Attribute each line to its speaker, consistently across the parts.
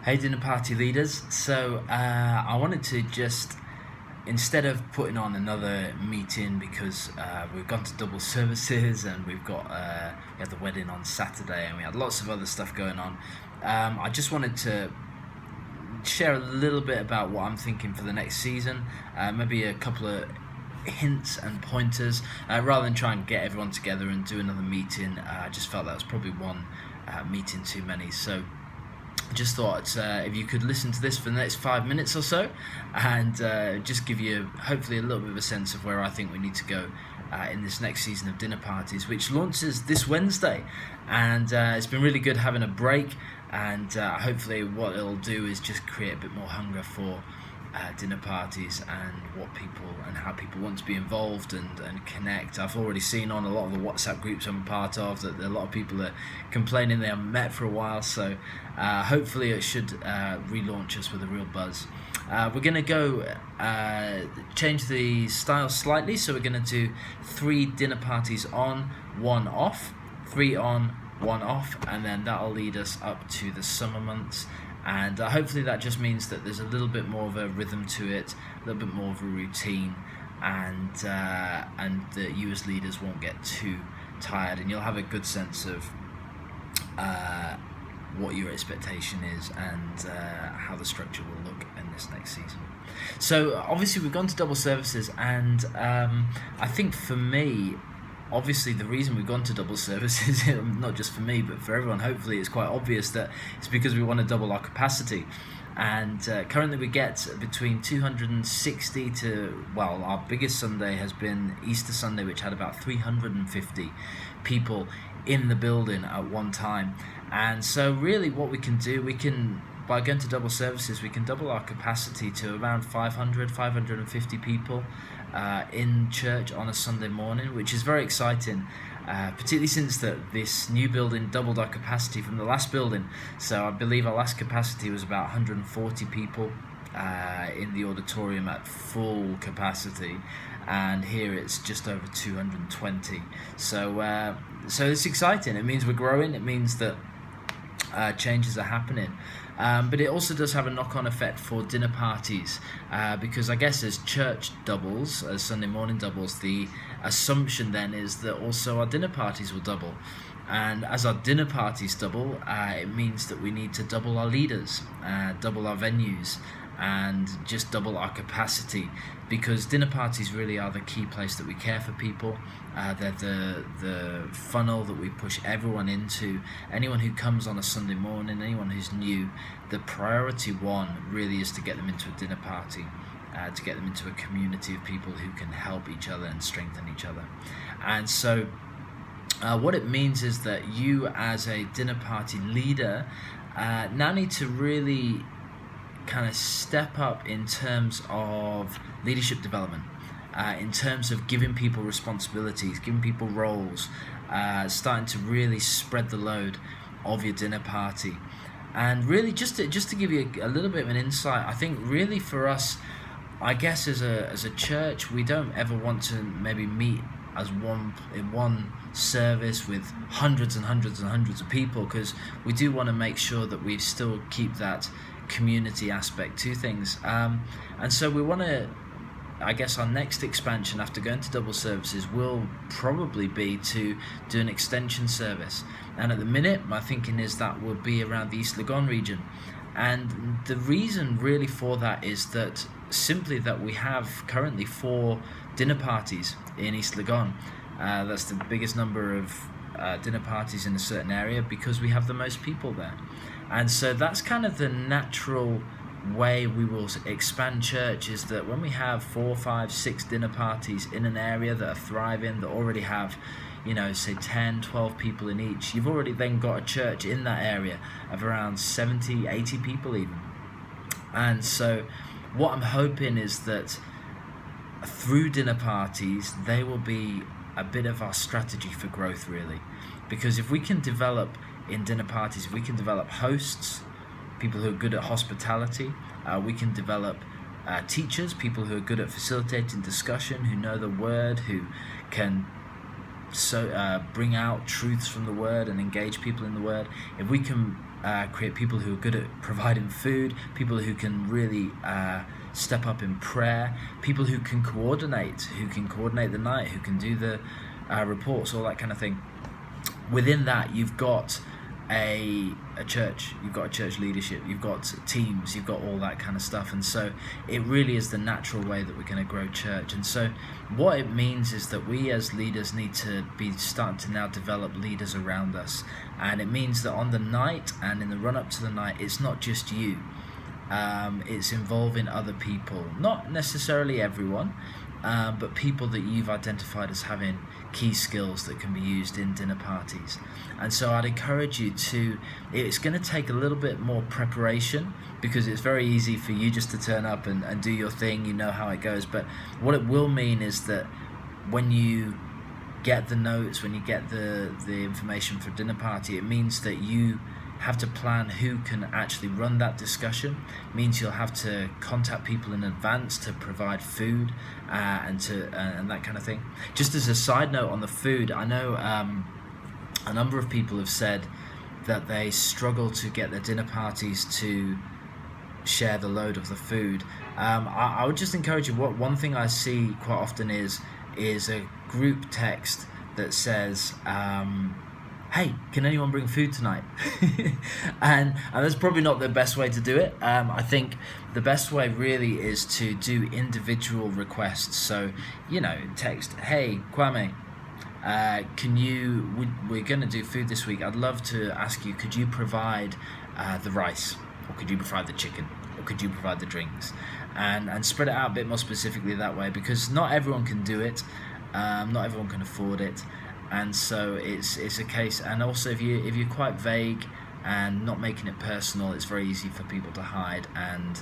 Speaker 1: Hey, dinner party leaders. I wanted to just, instead of putting on another meeting because we've gone to double services and we had the wedding on Saturday and we had lots of other stuff going on. I just wanted to share a little bit about what I'm thinking for the next season, maybe a couple of hints and pointers, rather than try and get everyone together and do another meeting. I just felt that was probably one meeting too many. So I just thought if you could listen to this for the next 5 minutes or so and just give you hopefully a little bit of a sense of where I think we need to go in this next season of dinner parties, which launches this Wednesday. And it's been really good having a break, and hopefully what it'll do is just create a bit more hunger for dinner parties and what people and how people want to be involved and connect. I've already seen on a lot of the WhatsApp groups I'm part of that a lot of people are complaining they haven't met for a while, so hopefully it should relaunch us with a real buzz. We're going to go change the style slightly, so we're going to do 3 dinner parties on, 1 off, 3 on, 1 off, and then that'll lead us up to the summer months. And hopefully that just means that there's a little bit more of a rhythm to it, a little bit more of a routine, and that you as leaders won't get too tired, and you'll have a good sense of what your expectation is and how the structure will look in this next season. So obviously we've gone to double services, and I think for me, obviously the reason we've gone to double services, not just for me but for everyone, hopefully it's quite obvious that it's because we want to double our capacity. And currently we get between 260 to, well, our biggest Sunday has been Easter Sunday, which had about 350 people in the building at one time. And so really what we can do, by going to double services, we can double our capacity to around 550 people in church on a Sunday morning, which is very exciting, particularly since that this new building doubled our capacity from the last building. So I believe our last capacity was about 140 people in the auditorium at full capacity, and here it's just over 220. So it's exciting. It means we're growing. It means that changes are happening. But it also does have a knock-on effect for dinner parties, because I guess as church doubles, as Sunday morning doubles, the assumption then is that also our dinner parties will double. And as our dinner parties double, it means that we need to double our leaders, double our venues, and just double our capacity, because dinner parties really are the key place that we care for people. They're the funnel that we push everyone into. Anyone who comes on a Sunday morning, anyone who's new, the priority one really is to get them into a dinner party, to get them into a community of people who can help each other and strengthen each other. And so what it means is that you as a dinner party leader now need to really kind of step up in terms of leadership development, in terms of giving people responsibilities, giving people roles, starting to really spread the load of your dinner party. And really just to give you a little bit of an insight, I think really for us, I guess as a church, we don't ever want to maybe meet as one service with hundreds and hundreds and hundreds of people, because we do want to make sure that we still keep that community aspect to things. And so we want to, I guess our next expansion after going to double services will probably be to do an extension service. And at the minute, my thinking is that will be around the East Legon region. And the reason really for that is that simply that we have currently 4 dinner parties in East Legon. That's the biggest number of dinner parties in a certain area because we have the most people there. And so that's kind of the natural way we will expand church, is that when we have 4, 5, 6 dinner parties in an area that are thriving, that already have, say 10, 12 people in each, you've already then got a church in that area of around 70, 80 people even. And so what I'm hoping is that through dinner parties, they will be a bit of our strategy for growth, really. Because if we can develop in dinner parties, if we can develop hosts, people who are good at hospitality, we can develop teachers, people who are good at facilitating discussion, who know the word, who can bring out truths from the word and engage people in the word. If we can create people who are good at providing food, people who can really step up in prayer, people who can coordinate the night, who can do the reports, all that kind of thing. Within that, you've got a church, you've got a church leadership, you've got teams, you've got all that kind of stuff. And so it really is the natural way that we're going to grow church. And so what it means is that we as leaders need to be starting to now develop leaders around us. And it means that on the night and in the run up to the night, it's not just you. It's involving other people, not necessarily everyone, but people that you've identified as having key skills that can be used in dinner parties. And so I'd encourage you to, it's going to take a little bit more preparation, because it's very easy for you just to turn up and do your thing, you know how it goes. But what it will mean is that when you get the notes, when you get the information for dinner party, it means that you have to plan who can actually run that discussion. It means you'll have to contact people in advance to provide food and that kind of thing. Just as a side note on the food, I know a number of people have said that they struggle to get their dinner parties to share the load of the food. I would just encourage you, one thing I see quite often is a group text that says, hey, can anyone bring food tonight? and that's probably not the best way to do it. I think the best way really is to do individual requests. So, text, hey, Kwame, we're going to do food this week. I'd love to ask you, could you provide the rice? Or could you provide the chicken? Or could you provide the drinks? And spread it out a bit more specifically that way, because not everyone can do it. Not everyone can afford it. And so it's a case, and also if you're quite vague and not making it personal, it's very easy for people to hide and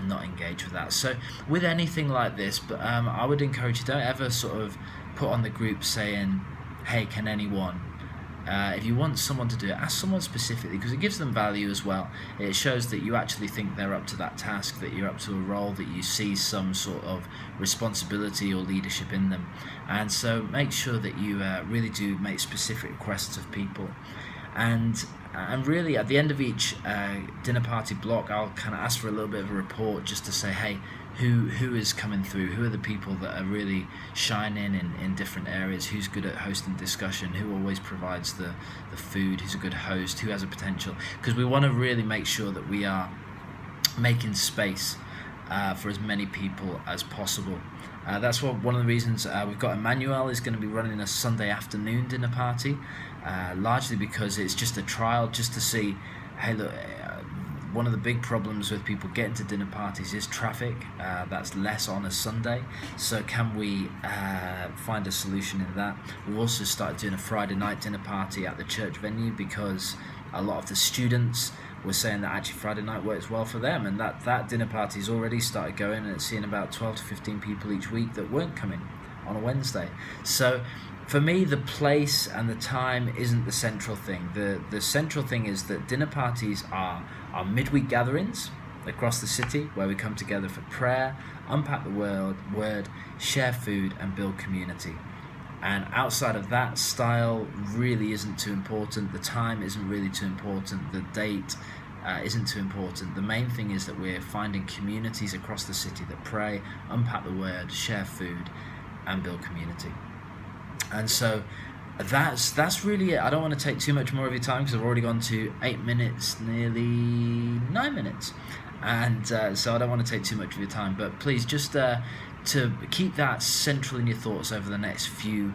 Speaker 1: not engage with that. So with anything like this, but I would encourage you, don't ever sort of put on the group saying, hey, can anyone? If you want someone to do it, ask someone specifically, because it gives them value as well. It shows that you actually think they're up to that task, that you're up to a role, that you see some sort of responsibility or leadership in them. And so make sure that you really do make specific requests of people. And really at the end of each dinner party block, I'll kind of ask for a little bit of a report, just to say, hey, who is coming through, who are the people that are really shining in different areas, who's good at hosting discussion, who always provides the food, who's a good host, who has a potential. Because we want to really make sure that we are making space for as many people as possible. That's one of the reasons we've got Emmanuel is going to be running a Sunday afternoon dinner party, largely because it's just a trial, just to see, hey, look, one of the big problems with people getting to dinner parties is traffic. That's less on a Sunday. So can we find a solution in that? We've also started doing a Friday night dinner party at the church venue, because a lot of the students were saying that actually Friday night works well for them, and that dinner party's already started going, and it's seeing about 12 to 15 people each week that weren't coming on a Wednesday. So for me, the place and the time isn't the central thing. The central thing is that dinner parties are midweek gatherings across the city where we come together for prayer, unpack the word, share food, and build community. And outside of that, style really isn't too important. The time isn't really too important. The date isn't too important. The main thing is that we're finding communities across the city that pray, unpack the word, share food, and build community. And so that's really it. I don't want to take too much more of your time, because I've already gone to 8 minutes, nearly 9 minutes. And so I don't want to take too much of your time. But please, just to keep that central in your thoughts over the next few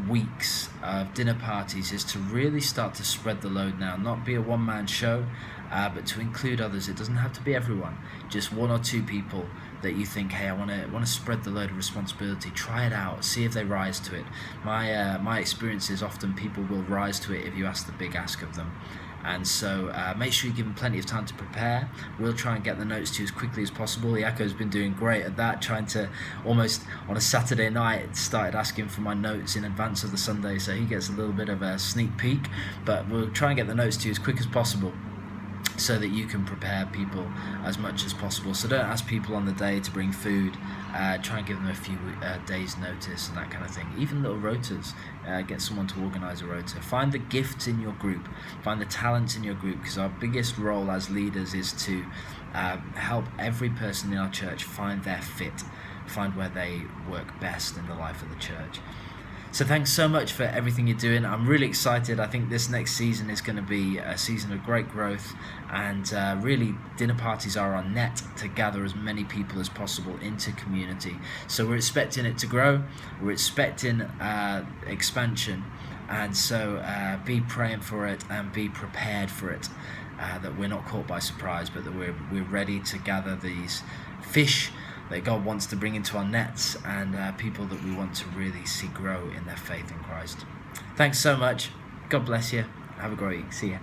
Speaker 1: weeks of dinner parties, is to really start to spread the load now. Not be a one-man show, but to include others. It doesn't have to be everyone, just one or two people that you think, hey, I want to spread the load of responsibility. Try it out, see if they rise to it. My experience is often people will rise to it if you ask the big ask of them. And so make sure you give them plenty of time to prepare. We'll try and get the notes to you as quickly as possible. Iaco's been doing great at that, trying to almost on a Saturday night started asking for my notes in advance of the Sunday, so he gets a little bit of a sneak peek. But we'll try and get the notes to you as quick as possible. so that you can prepare people as much as possible. So don't ask people on the day to bring food. Try and give them a few days notice and that kind of thing. Even little rotas, get someone to organise a rota. Find the gifts in your group, find the talents in your group, because our biggest role as leaders is to help every person in our church find their fit, find where they work best in the life of the church. So thanks so much for everything you're doing. I'm really excited. I think this next season is going to be a season of great growth, and really dinner parties are our net to gather as many people as possible into community. So we're expecting it to grow, we're expecting expansion, and so be praying for it and be prepared for it, that we're not caught by surprise, but that we're ready to gather these fish that God wants to bring into our nets, and people that we want to really see grow in their faith in Christ. Thanks so much. God bless you. Have a great week. See ya.